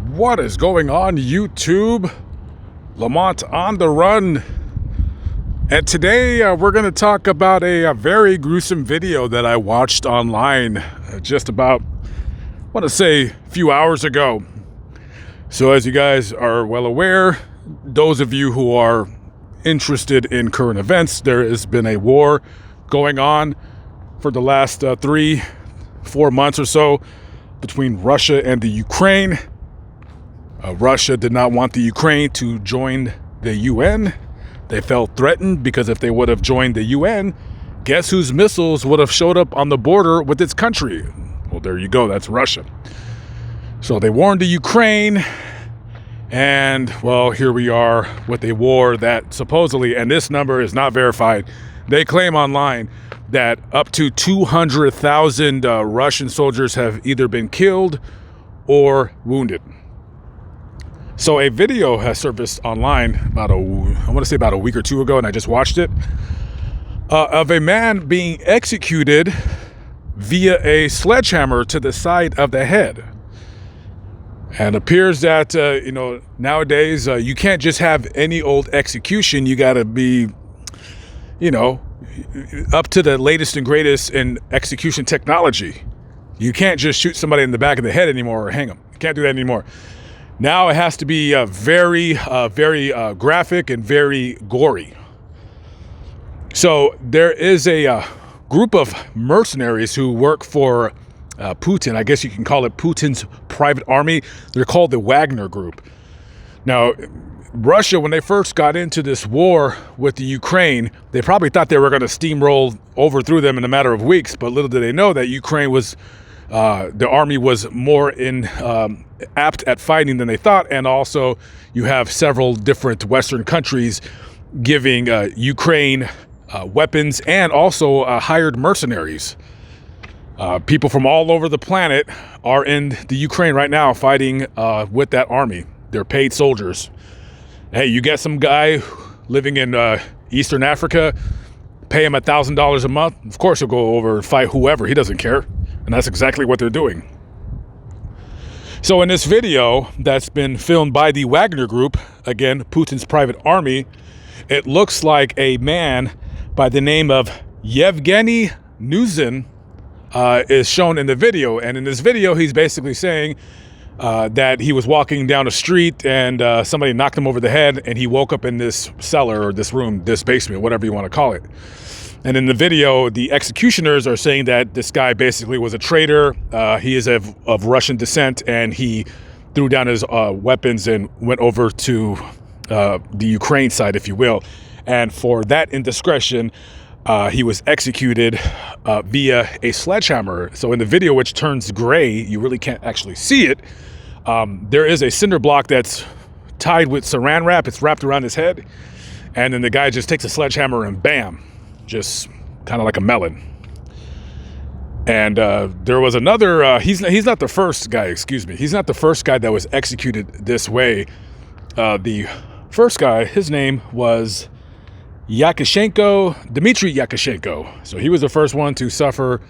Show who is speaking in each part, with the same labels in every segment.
Speaker 1: What is going on, YouTube? Lamont on the run. And today we're going to talk about a very gruesome video that I watched online just about, I want to say, a few hours ago. So as you guys are well aware, those of you who are interested in current events, there has been a war going on for the last 3-4 months or so between Russia and the Ukraine. Russia did not want the Ukraine to join the UN. They felt threatened because if they would have joined the UN, guess whose missiles would have showed up on the border with its country? Well, there you go. That's Russia. So they warned the Ukraine, and well, here we are with a war that supposedly, and this number is not verified, they claim online that up to 200,000 Russian soldiers have either been killed or wounded. So a video has surfaced online about about a week or two ago, and I just watched it, of a man being executed via a sledgehammer to the side of the head. And it appears that, nowadays you can't just have any old execution. You got to be, up to the latest and greatest in execution technology. You can't just shoot somebody in the back of the head anymore or hang them. You can't do that anymore. Now it has to be very graphic and very gory. So there is a group of mercenaries who work for Putin. I guess you can call it Putin's private army. They're called the Wagner Group. Now, Russia, when they first got into this war with the Ukraine, they probably thought they were going to steamroll over through them in a matter of weeks. But little did they know that Ukraine was, the army was more apt at fighting than they thought. And also you have several different Western countries giving Ukraine weapons and also hired mercenaries. People from all over the planet are in the Ukraine right now fighting with that army. They're paid soldiers. Hey, you get some guy living in Eastern Africa, pay him $1,000 a month. Of course he'll go over and fight whoever. He doesn't care. And that's exactly what they're doing. So in this video that's been filmed by the Wagner Group, again, Putin's private army, it looks like a man by the name of Yevgeny Nuzin is shown in the video. And in this video, he's basically saying that he was walking down a street and somebody knocked him over the head and he woke up in this cellar or this room, this basement, whatever you want to call it. And in the video, the executioners are saying that this guy basically was a traitor. He is of Russian descent, and he threw down his weapons and went over to the Ukraine side, if you will. And for that indiscretion, he was executed via a sledgehammer. So in the video, which turns gray, you really can't actually see it. There is a cinder block that's tied with saran wrap. It's wrapped around his head. And then the guy just takes a sledgehammer and bam, just kind of like a melon. And there was another, he's not the first guy, excuse me. He's not the first guy that was executed this way. The first guy, his name was Dmitry Yakashenko. So he was the first one to suffer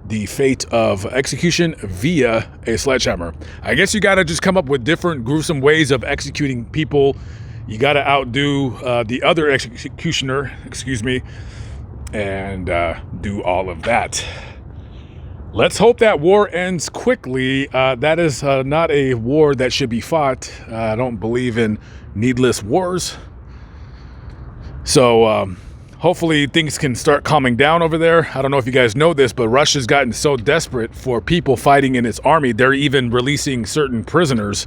Speaker 1: the fate of execution via a sledgehammer. I guess you got to just come up with different gruesome ways of executing people. You got to outdo the other executioner, and do all of that. Let's hope that war ends quickly. That is not a war that should be fought. I don't believe in needless wars. So hopefully things can start calming down over there. I don't know if you guys know this, but Russia's gotten so desperate for people fighting in its army, they're even releasing certain prisoners.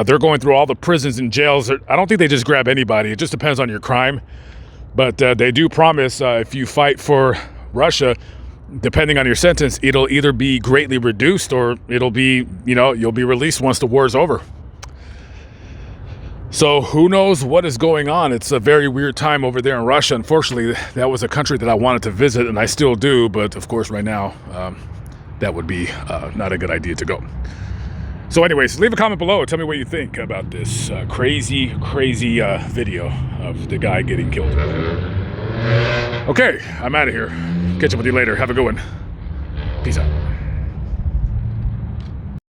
Speaker 1: They're going through all the prisons and jails. I don't think they just grab anybody. It just depends on your crime. But they do promise if you fight for Russia, depending on your sentence, it'll either be greatly reduced or it'll be, you'll be released once the war's over. So who knows what is going on? It's a very weird time over there in Russia. Unfortunately, that was a country that I wanted to visit, and I still do. But of course, right now, that would be not a good idea to go. So anyways, leave a comment below. Tell me what you think about this crazy video of the guy getting killed. Okay, I'm out of here. Catch up with you later. Have a good one. Peace out.